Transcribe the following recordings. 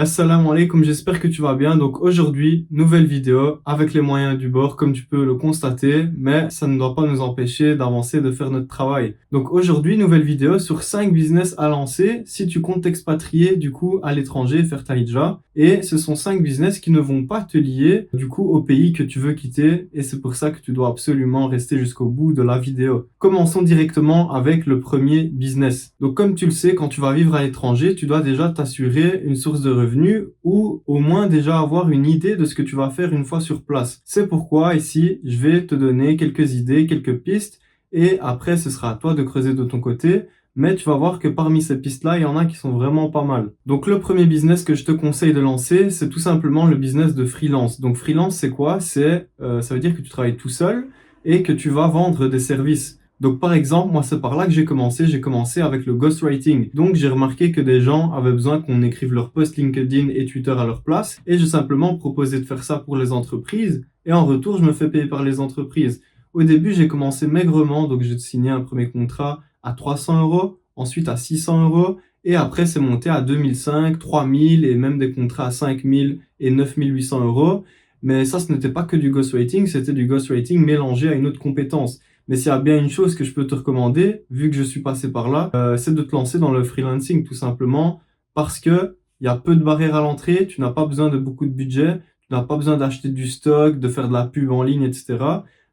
Assalamu alaikum, j'espère que tu vas bien. Donc aujourd'hui, nouvelle vidéo avec les moyens du bord, comme tu peux le constater, mais ça ne doit pas nous empêcher d'avancer, de faire notre travail. Donc aujourd'hui, nouvelle vidéo sur 5 business à lancer si tu comptes t'expatrier du coup à l'étranger, faire ta hijra. Et ce sont 5 business qui ne vont pas te lier du coup au pays que tu veux quitter et c'est pour ça que tu dois absolument rester jusqu'au bout de la vidéo. Commençons directement avec le premier business. Donc comme tu le sais, quand tu vas vivre à l'étranger, tu dois déjà t'assurer une source de revenus ou au moins déjà avoir une idée de ce que tu vas faire une fois sur place. C'est pourquoi ici, je vais te donner quelques idées, quelques pistes et après ce sera à toi de creuser de ton côté. Mais tu vas voir que parmi ces pistes-là, il y en a qui sont vraiment pas mal. Donc le premier business que je te conseille de lancer, c'est tout simplement le business de freelance. Donc freelance, c'est quoi? Ça veut dire que tu travailles tout seul et que tu vas vendre des services. Donc par exemple, moi c'est par là que j'ai commencé. J'ai commencé avec le ghostwriting. Donc j'ai remarqué que des gens avaient besoin qu'on écrive leur post LinkedIn et Twitter à leur place. Et j'ai simplement proposé de faire ça pour les entreprises. Et en retour, je me fais payer par les entreprises. Au début, j'ai commencé maigrement. Donc j'ai signé un premier contrat à 300 euros, ensuite à 600 euros. Et après, c'est monté à 2005, 3000 et même des contrats à 5000 et 9800 euros. Mais ça, ce n'était pas que du ghostwriting, c'était du ghostwriting mélangé à une autre compétence. Mais s'il y a bien une chose que je peux te recommander, vu que je suis passé par là, c'est de te lancer dans le freelancing tout simplement parce que il y a peu de barrières à l'entrée, tu n'as pas besoin de beaucoup de budget, tu n'as pas besoin d'acheter du stock, de faire de la pub en ligne, etc.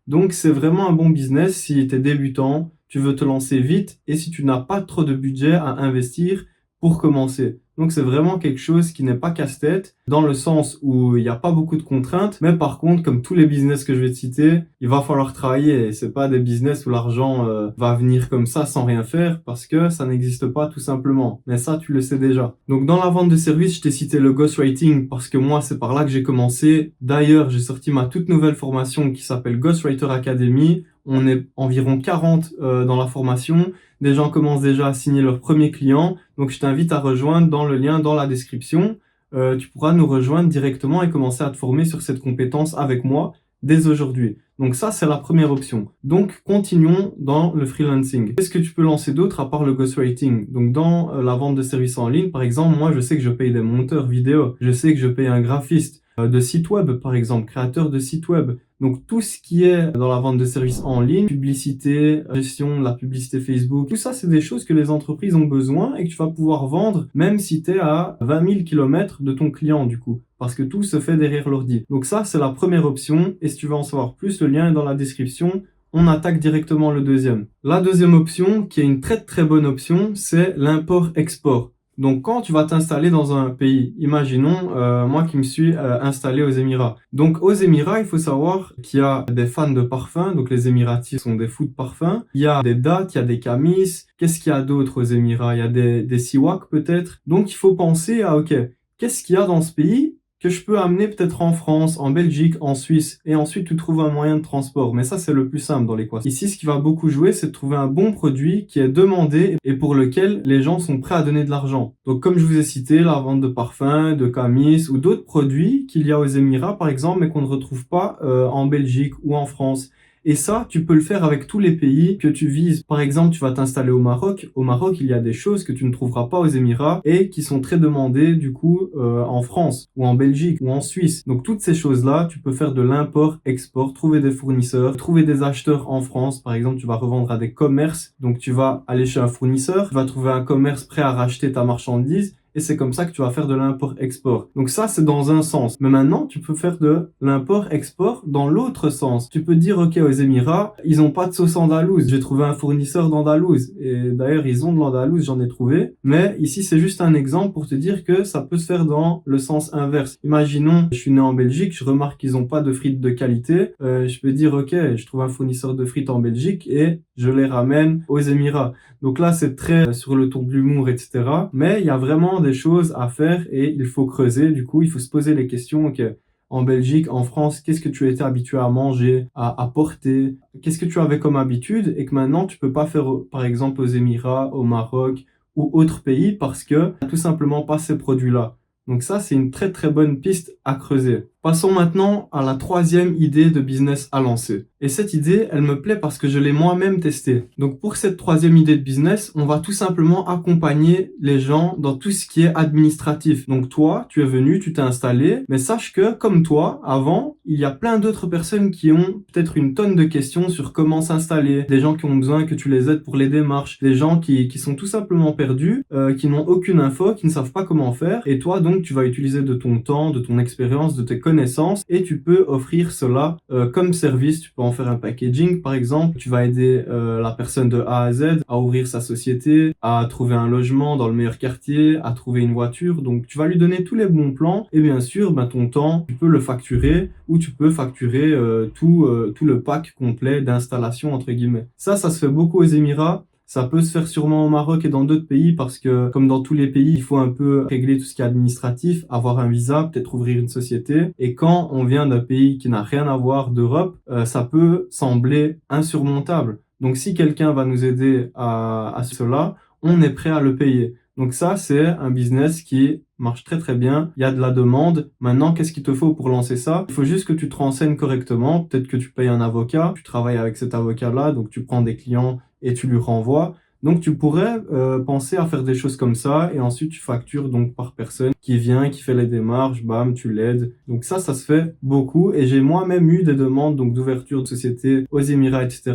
Donc c'est vraiment un bon business si tu es débutant, tu veux te lancer vite et si tu n'as pas trop de budget à investir pour commencer. Donc c'est vraiment quelque chose qui n'est pas casse-tête, dans le sens où il n'y a pas beaucoup de contraintes, mais par contre, comme tous les business que je vais te citer, il va falloir travailler. Et c'est pas des business où l'argent va venir comme ça sans rien faire, parce que ça n'existe pas tout simplement. Mais ça, tu le sais déjà. Donc dans la vente de services, je t'ai cité le ghostwriting, parce que moi, c'est par là que j'ai commencé. D'ailleurs, j'ai sorti ma toute nouvelle formation qui s'appelle Ghostwriter Academy. On est environ 40 dans la formation. Des gens commencent déjà à signer leurs premiers clients. Donc, je t'invite à rejoindre dans le lien dans la description. Tu pourras nous rejoindre directement et commencer à te former sur cette compétence avec moi dès aujourd'hui. Donc ça, c'est la première option. Donc, continuons dans le freelancing. Qu'est-ce que tu peux lancer d'autre à part le ghostwriting? Donc, dans la vente de services en ligne, par exemple, moi, je sais que je paye des monteurs vidéo. Je sais que je paye un graphiste de site web, par exemple, créateur de site web. Donc tout ce qui est dans la vente de services en ligne, publicité, gestion de la publicité Facebook, tout ça c'est des choses que les entreprises ont besoin et que tu vas pouvoir vendre même si tu es à 20 000 km de ton client du coup. Parce que tout se fait derrière l'ordi. Donc ça c'est la première option et si tu veux en savoir plus, le lien est dans la description. On attaque directement le deuxième. La deuxième option, qui est une très très bonne option, c'est l'import-export. Donc, quand tu vas t'installer dans un pays, imaginons moi qui me suis installé aux Émirats. Donc, aux Émirats, il faut savoir qu'il y a des fans de parfums. Donc, les Émiratis sont des fous de parfums. Il y a des dates, il y a des camis. Qu'est-ce qu'il y a d'autre aux Émirats? Il y a des siwaks peut-être. Donc, il faut penser à, ok, qu'est-ce qu'il y a dans ce pays que je peux amener peut-être en France, en Belgique, en Suisse, et ensuite tu trouves un moyen de transport. Mais ça, c'est le plus simple dans l'équation. Ici, ce qui va beaucoup jouer, c'est de trouver un bon produit qui est demandé et pour lequel les gens sont prêts à donner de l'argent. Donc, comme je vous ai cité, la vente de parfums, de camis ou d'autres produits qu'il y a aux Émirats, par exemple, mais qu'on ne retrouve pas en Belgique ou en France. Et ça, tu peux le faire avec tous les pays que tu vises. Par exemple, tu vas t'installer au Maroc. Au Maroc, il y a des choses que tu ne trouveras pas aux Émirats et qui sont très demandées du coup en France ou en Belgique ou en Suisse. Donc toutes ces choses-là, tu peux faire de l'import-export, trouver des fournisseurs, trouver des acheteurs en France. Par exemple, tu vas revendre à des commerces. Donc tu vas aller chez un fournisseur, tu vas trouver un commerce prêt à racheter ta marchandise. Et c'est comme ça que tu vas faire de l'import-export. Donc ça, c'est dans un sens. Mais maintenant, tu peux faire de l'import-export dans l'autre sens. Tu peux dire, OK, aux Émirats, ils ont pas de sauce andalouse. J'ai trouvé un fournisseur d'andalouse. Et d'ailleurs, ils ont de l'andalouse, j'en ai trouvé. Mais ici, c'est juste un exemple pour te dire que ça peut se faire dans le sens inverse. Imaginons, je suis né en Belgique, je remarque qu'ils ont pas de frites de qualité. Je peux dire, OK, je trouve un fournisseur de frites en Belgique et je les ramène aux Émirats. Donc là, c'est très sur le ton de l'humour, etc. Mais il y a vraiment des choses à faire et il faut creuser. Du coup, il faut se poser les questions. Ok, en Belgique, en France, qu'est-ce que tu étais habitué à manger, à porter? Qu'est-ce que tu avais comme habitude et que maintenant tu peux pas faire, par exemple, aux Émirats, au Maroc ou autres pays parce que tout simplement pas ces produits-là. Donc ça, c'est une très très bonne piste à creuser. Passons maintenant à la troisième idée de business à lancer. Et cette idée, elle me plaît parce que je l'ai moi-même testée. Donc pour cette troisième idée de business, on va tout simplement accompagner les gens dans tout ce qui est administratif. Donc toi, tu es venu, tu t'es installé, mais sache que comme toi, avant, il y a plein d'autres personnes qui ont peut-être une tonne de questions sur comment s'installer, des gens qui ont besoin que tu les aides pour les démarches, des gens qui sont tout simplement perdus, qui n'ont aucune info, qui ne savent pas comment faire. Et toi, donc, tu vas utiliser de ton temps, de ton expérience, de tes connaissances et tu peux offrir cela comme service. Tu peux en faire un packaging, par exemple. Tu vas aider la personne de A à Z à ouvrir sa société, à trouver un logement dans le meilleur quartier, à trouver une voiture. Donc, tu vas lui donner tous les bons plans et bien sûr, ton temps, tu peux le facturer ou tu peux facturer tout le pack complet d'installation, entre guillemets. Ça se fait beaucoup aux Émirats. Ça peut se faire sûrement au Maroc et dans d'autres pays parce que, comme dans tous les pays, il faut un peu régler tout ce qui est administratif, avoir un visa, peut-être ouvrir une société. Et quand on vient d'un pays qui n'a rien à voir d'Europe, ça peut sembler insurmontable. Donc si quelqu'un va nous aider à cela, on est prêt à le payer. Donc ça, c'est un business qui marche très très bien. Il y a de la demande. Maintenant, qu'est-ce qu'il te faut pour lancer ça? Il faut juste que tu te renseignes correctement. Peut-être que tu payes un avocat. Tu travailles avec cet avocat-là. Donc, tu prends des clients et tu lui renvoies. Donc, tu pourrais penser à faire des choses comme ça. Et ensuite, tu factures donc par personne qui vient, qui fait les démarches. Bam, tu l'aides. Donc ça se fait beaucoup. Et j'ai moi-même eu des demandes donc d'ouverture de société aux Émirats, etc.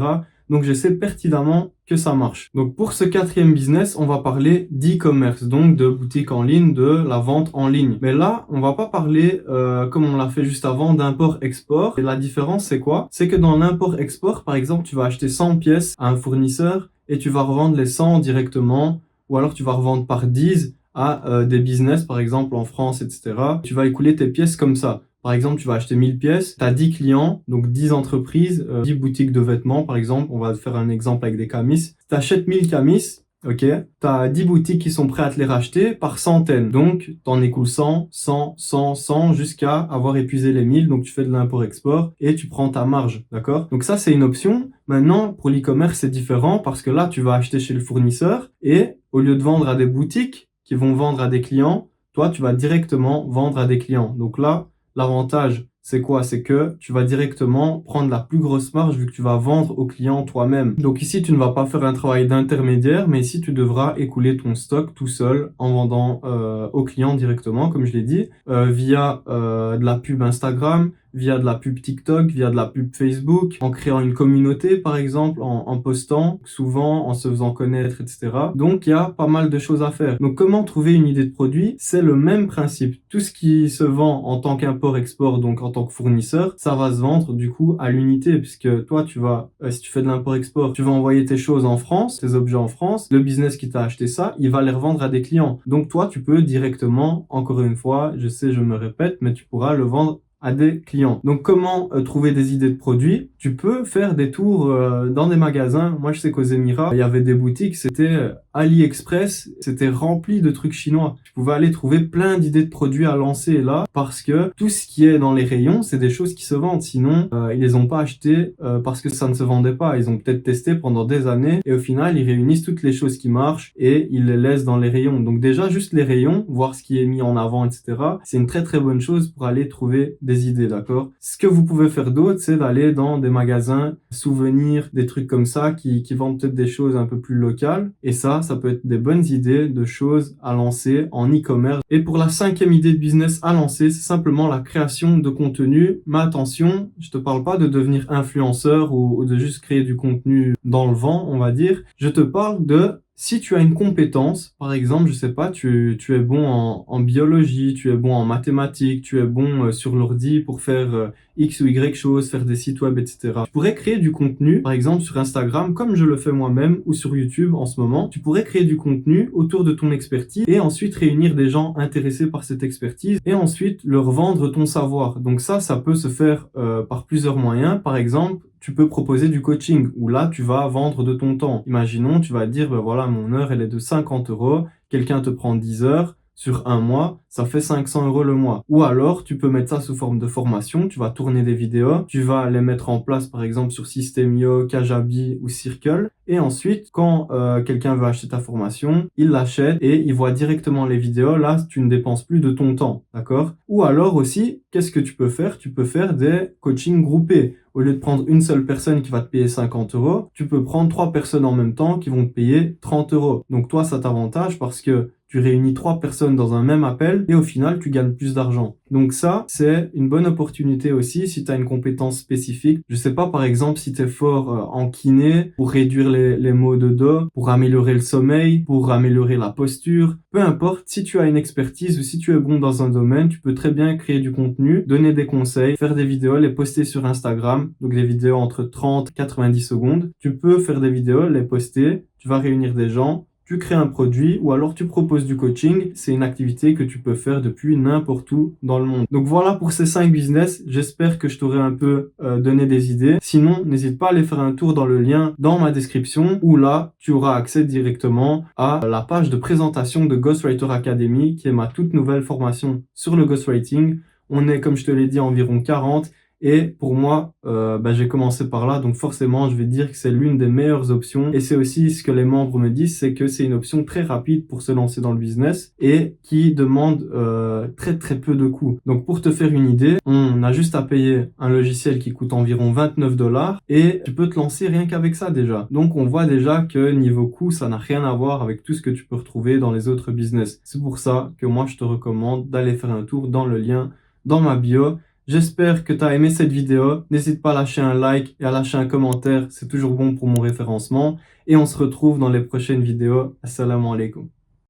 Donc, je sais pertinemment que ça marche. Donc, pour ce quatrième business, on va parler d'e-commerce, donc de boutique en ligne, de la vente en ligne. Mais là, on va pas parler, comme on l'a fait juste avant, d'import-export. Et la différence, c'est quoi? C'est que dans l'import-export, par exemple, tu vas acheter 100 pièces à un fournisseur et tu vas revendre les 100 directement, ou alors tu vas revendre par 10 à des business, par exemple en France, etc. Tu vas écouler tes pièces comme ça. Par exemple, tu vas acheter 1000 pièces, tu as 10 clients, donc 10 entreprises, 10 boutiques de vêtements, par exemple. On va faire un exemple avec des camis. Tu achètes 1000 camis, ok, tu as 10 boutiques qui sont prêtes à te les racheter par centaines. Donc, tu en écoules 100, 100, 100, 100 jusqu'à avoir épuisé les 1000. Donc, tu fais de l'import-export et tu prends ta marge, d'accord? Donc ça, c'est une option. Maintenant, pour l'e-commerce, c'est différent parce que là, tu vas acheter chez le fournisseur et au lieu de vendre à des boutiques qui vont vendre à des clients, toi, tu vas directement vendre à des clients. Donc là, l'avantage, c'est quoi? C'est que tu vas directement prendre la plus grosse marge vu que tu vas vendre au client toi-même. Donc ici, tu ne vas pas faire un travail d'intermédiaire, mais ici, tu devras écouler ton stock tout seul en vendant au client directement, comme je l'ai dit, via de la pub Instagram, via de la pub TikTok, via de la pub Facebook, en créant une communauté par exemple, en postant souvent, en se faisant connaître, etc. Donc il y a pas mal de choses à faire. Donc comment trouver une idée de produit? C'est le même principe. Tout ce qui se vend en tant qu'import-export, donc en tant que fournisseur, ça va se vendre du coup à l'unité, puisque toi tu vas, si tu fais de l'import-export, tu vas envoyer tes choses en France, tes objets en France, le business qui t'a acheté ça, il va les revendre à des clients. Donc toi tu peux directement, encore une fois, je sais, je me répète, mais tu pourras le vendre à des clients. Donc comment trouver des idées de produits? Tu peux faire des tours dans des magasins. Moi je sais qu'aux Émirats, il y avait des boutiques, c'était AliExpress, c'était rempli de trucs chinois. Tu pouvais aller trouver plein d'idées de produits à lancer là parce que tout ce qui est dans les rayons, c'est des choses qui se vendent. Sinon, ils les ont pas achetées parce que ça ne se vendait pas. Ils ont peut-être testé pendant des années et au final, ils réunissent toutes les choses qui marchent et ils les laissent dans les rayons. Donc déjà, juste les rayons, voir ce qui est mis en avant, etc. C'est une très très bonne chose pour aller trouver des idées, d'accord? Ce que vous pouvez faire d'autre, c'est d'aller dans des magasins, souvenirs, des trucs comme ça qui vendent peut-être des choses un peu plus locales. Et ça peut être des bonnes idées de choses à lancer en e-commerce. Et pour la cinquième idée de business à lancer, c'est simplement la création de contenu. Mais attention, je te parle pas de devenir influenceur ou de juste créer du contenu dans le vent, on va dire. Je te parle de si tu as une compétence, par exemple, je sais pas, tu es bon en biologie, tu es bon en mathématiques, tu es bon sur l'ordi pour faire X ou Y choses, faire des sites web, etc. Tu pourrais créer du contenu, par exemple sur Instagram, comme je le fais moi-même, ou sur YouTube en ce moment. Tu pourrais créer du contenu autour de ton expertise et ensuite réunir des gens intéressés par cette expertise et ensuite leur vendre ton savoir. Donc ça peut se faire par plusieurs moyens. Par exemple, tu peux proposer du coaching où là, tu vas vendre de ton temps. Imaginons, tu vas dire, ben voilà, mon heure, elle est de 50 euros. Quelqu'un te prend 10 heures. sur un mois, ça fait 500 € le mois. Ou alors, tu peux mettre ça sous forme de formation, tu vas tourner des vidéos, tu vas les mettre en place par exemple sur System.io, Kajabi ou Circle. Et ensuite, quand quelqu'un veut acheter ta formation, il l'achète et il voit directement les vidéos. Là, tu ne dépenses plus de ton temps, d'accord? Ou alors aussi, qu'est-ce que tu peux faire? Tu peux faire des coachings groupés. Au lieu de prendre une seule personne qui va te payer 50 €, tu peux prendre 3 personnes en même temps qui vont te payer 30 €. Donc toi, ça t'avantage parce que tu réunis 3 personnes dans un même appel et au final, tu gagnes plus d'argent. Donc ça, c'est une bonne opportunité aussi si tu as une compétence spécifique. Je sais pas, par exemple, si tu es fort en kiné pour réduire les maux de dos, pour améliorer le sommeil, pour améliorer la posture. Peu importe, si tu as une expertise ou si tu es bon dans un domaine, tu peux très bien créer du contenu, donner des conseils, faire des vidéos, les poster sur Instagram. Donc des vidéos entre 30 et 90 secondes. Tu peux faire des vidéos, les poster, tu vas réunir des gens, tu crées un produit ou alors tu proposes du coaching. C'est une activité que tu peux faire depuis n'importe où dans le monde. Donc voilà pour ces 5 business. J'espère que je t'aurai un peu donné des idées. Sinon, n'hésite pas à aller faire un tour dans le lien dans ma description où là, tu auras accès directement à la page de présentation de Ghostwriter Academy qui est ma toute nouvelle formation sur le ghostwriting. On est, comme je te l'ai dit, environ 40. Et pour moi, j'ai commencé par là, donc forcément, je vais dire que c'est l'une des meilleures options. Et c'est aussi ce que les membres me disent, c'est que c'est une option très rapide pour se lancer dans le business et qui demande très très peu de coûts. Donc pour te faire une idée, on a juste à payer un logiciel qui coûte environ 29 $ et tu peux te lancer rien qu'avec ça déjà. Donc on voit déjà que niveau coût, ça n'a rien à voir avec tout ce que tu peux retrouver dans les autres business. C'est pour ça que moi, je te recommande d'aller faire un tour dans le lien dans ma bio. J'espère que tu as aimé cette vidéo. N'hésite pas à lâcher un like et à lâcher un commentaire. C'est toujours bon pour mon référencement. Et on se retrouve dans les prochaines vidéos. Assalamu alaikum.